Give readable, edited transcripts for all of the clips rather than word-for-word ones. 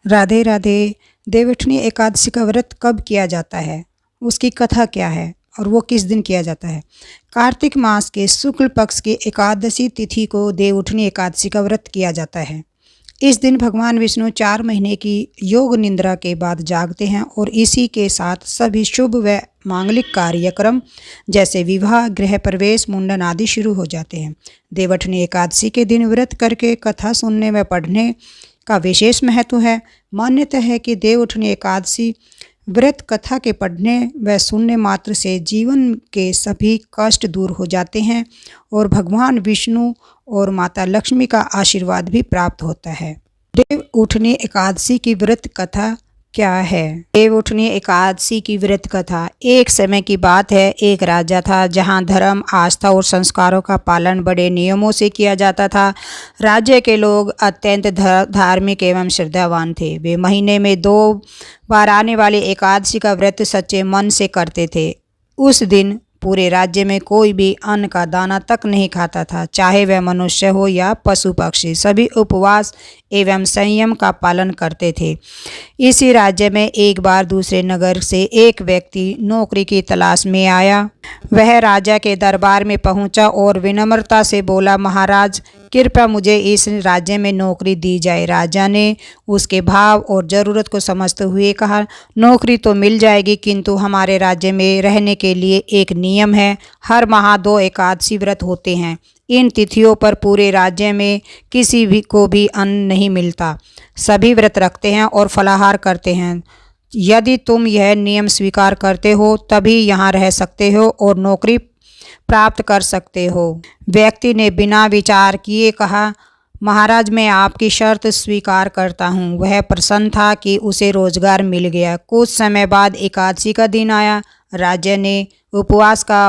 राधे राधे। देवउठनी एकादशी का व्रत कब किया जाता है, उसकी कथा क्या है और वो किस दिन किया जाता है? कार्तिक मास के शुक्ल पक्ष की एकादशी तिथि को देवउठनी एकादशी का व्रत किया जाता है। इस दिन भगवान विष्णु 4 महीने की योग निद्रा के बाद जागते हैं और इसी के साथ सभी शुभ व मांगलिक कार्यक्रम जैसे विवाह, गृह प्रवेश, मुंडन आदि शुरू हो जाते हैं। देवउठनी एकादशी के दिन व्रत करके कथा सुनने व पढ़ने का विशेष महत्व है। मान्यता है कि देवउठनी एकादशी व्रत कथा के पढ़ने व सुनने मात्र से जीवन के सभी कष्ट दूर हो जाते हैं और भगवान विष्णु और माता लक्ष्मी का आशीर्वाद भी प्राप्त होता है। देवउठनी एकादशी की व्रत कथा क्या है? देवउठनी एकादशी की व्रत कथा। एक समय की बात है, एक राजा था जहां धर्म, आस्था और संस्कारों का पालन बड़े नियमों से किया जाता था। राज्य के लोग अत्यंत धार्मिक एवं श्रद्धावान थे। वे महीने में 2 बार आने वाली एकादशी का व्रत सच्चे मन से करते थे। उस दिन पूरे राज्य में कोई भी अन्न का दाना तक नहीं खाता था, चाहे वह मनुष्य हो या पशु पक्षी। सभी उपवास एवं संयम का पालन करते थे। इसी राज्य में एक बार दूसरे नगर से एक व्यक्ति नौकरी की तलाश में आया। वह राजा के दरबार में पहुंचा और विनम्रता से बोला, महाराज, कृपया मुझे इस राज्य में नौकरी दी जाए। राजा ने उसके भाव और ज़रूरत को समझते हुए कहा, नौकरी तो मिल जाएगी, किंतु हमारे राज्य में रहने के लिए एक नियम है। हर माह 2 एकादशी व्रत होते हैं। इन तिथियों पर पूरे राज्य में किसी भी को भी अन्न नहीं मिलता। सभी व्रत रखते हैं और फलाहार करते हैं। यदि तुम यह नियम स्वीकार करते हो तभी यहाँ रह सकते हो और नौकरी प्राप्त कर सकते हो। व्यक्ति ने बिना विचार किए कहा, महाराज, मैं आपकी शर्त स्वीकार करता हूँ। वह प्रसन्न था कि उसे रोजगार मिल गया। कुछ समय बाद एकादशी का दिन आया। राज्य में उपवास का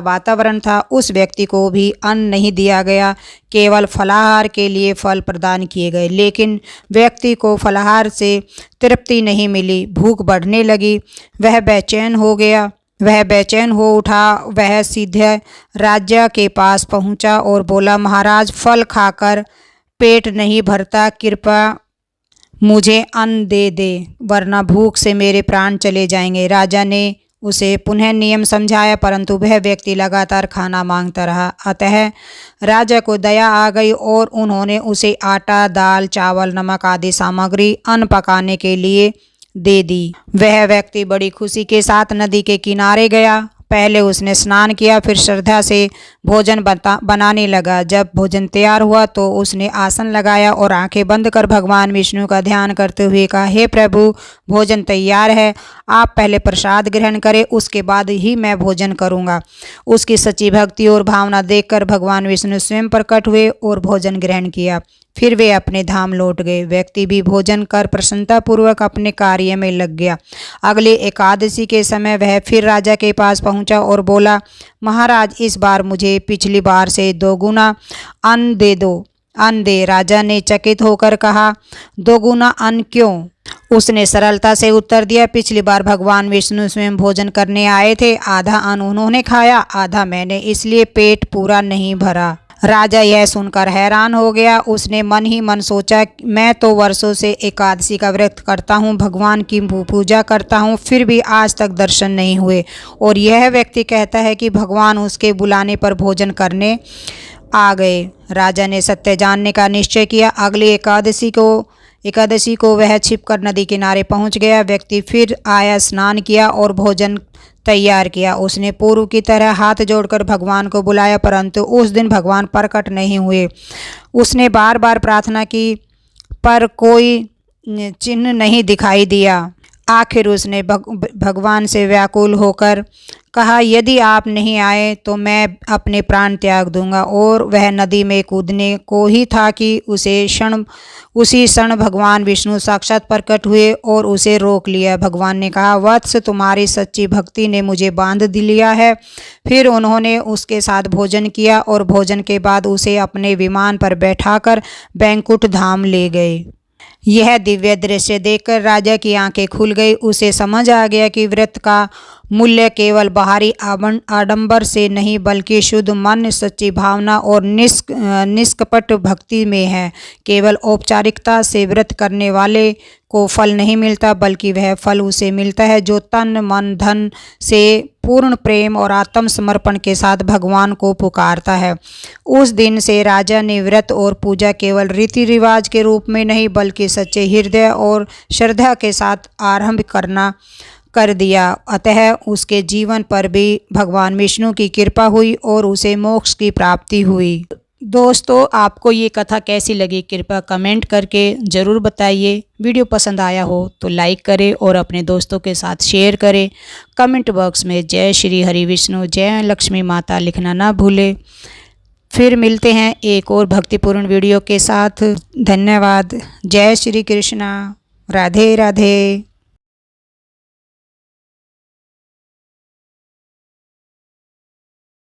वातावरण था। उस व्यक्ति को भी अन्न नहीं दिया गया, केवल फलाहार के लिए फल प्रदान किए गए। लेकिन व्यक्ति को फलाहार से तृप्ति नहीं मिली, भूख बढ़ने लगी। वह बेचैन हो उठा। वह सीधे राजा के पास पहुंचा और बोला, महाराज, फल खाकर पेट नहीं भरता, कृपया मुझे अन्न दे दे, वरना भूख से मेरे प्राण चले जाएंगे। राजा ने उसे पुनः नियम समझाया, परंतु वह व्यक्ति लगातार खाना मांगता रहा। अतः राजा को दया आ गई और उन्होंने उसे आटा, दाल, चावल, नमक आदि सामग्री अन्न पकाने के लिए दे दी। वह व्यक्ति बड़ी खुशी के साथ नदी के किनारे गया। पहले उसने स्नान किया, फिर श्रद्धा से भोजन बनाने लगा। जब भोजन तैयार हुआ तो उसने आसन लगाया और आंखें बंद कर भगवान विष्णु का ध्यान करते हुए कहा, हे प्रभु, भोजन तैयार है। आप पहले प्रसाद ग्रहण करें, उसके बाद ही मैं भोजन करूंगा। उसकी सच्ची भक्ति और भावना देखकर भगवान विष्णु स्वयं प्रकट हुए और भोजन ग्रहण किया। फिर वे अपने धाम लौट गए। व्यक्ति भी भोजन कर प्रसन्नतापूर्वक अपने कार्य में लग गया। अगले एकादशी के समय वह फिर राजा के पास पहुंचा और बोला, महाराज, इस बार मुझे पिछली बार से 2 गुना अन्न दे। राजा ने चकित होकर कहा, 2 गुना अन्न क्यों? उसने सरलता से उत्तर दिया, पिछली बार भगवान विष्णु स्वयं भोजन करने आए थे। आधा अन्न उन्होंने खाया, आधा मैंने, इसलिए पेट पूरा नहीं भरा। राजा यह सुनकर हैरान हो गया। उसने मन ही मन सोचा, मैं तो वर्षों से एकादशी का व्रत करता हूँ, भगवान की पूजा करता हूँ, फिर भी आज तक दर्शन नहीं हुए, और यह व्यक्ति कहता है कि भगवान उसके बुलाने पर भोजन करने आ गए। राजा ने सत्य जानने का निश्चय किया। अगली एकादशी को वह छिपकर नदी किनारे पहुंच गया। व्यक्ति फिर आया, स्नान किया और भोजन तैयार किया। उसने पूर्व की तरह हाथ जोड़कर भगवान को बुलाया, परंतु उस दिन भगवान प्रकट नहीं हुए। उसने बार बार प्रार्थना की पर कोई चिन्ह नहीं दिखाई दिया। आखिर उसने भगवान से व्याकुल होकर कहा, यदि आप नहीं आए तो मैं अपने प्राण त्याग दूंगा। और वह नदी में कूदने को ही था कि उसी क्षण भगवान विष्णु साक्षात प्रकट हुए और उसे रोक लिया। भगवान ने कहा, वत्स, तुम्हारी सच्ची भक्ति ने मुझे बांध लिया है। फिर उन्होंने उसके साथ भोजन किया और भोजन के बाद उसे अपने विमान पर बैठाकर बैकुंठ धाम ले गए। यह दिव्य दृश्य देखकर राजा की आंखें खुल गई। उसे समझ आ गया कि व्रत का मूल्य केवल बाहरी आडंबर से नहीं बल्कि शुद्ध मन, सच्ची भावना और निष्कपट भक्ति में है। केवल औपचारिकता से व्रत करने वाले को फल नहीं मिलता, बल्कि वह फल उसे मिलता है जो तन मन धन से पूर्ण प्रेम और आत्मसमर्पण के साथ भगवान को पुकारता है। उस दिन से राजा ने व्रत और पूजा केवल रीति रिवाज के रूप में नहीं बल्कि सच्चे हृदय और श्रद्धा के साथ आरंभ कर दिया। अतः उसके जीवन पर भी भगवान विष्णु की कृपा हुई और उसे मोक्ष की प्राप्ति हुई। दोस्तों, आपको ये कथा कैसी लगी कृपया कमेंट करके ज़रूर बताइए। वीडियो पसंद आया हो तो लाइक करें और अपने दोस्तों के साथ शेयर करें। कमेंट बॉक्स में जय श्री हरि विष्णु, जय लक्ष्मी माता लिखना ना भूलें। फिर मिलते हैं एक और भक्तिपूर्ण वीडियो के साथ। धन्यवाद। जय श्री कृष्णा। राधे राधे।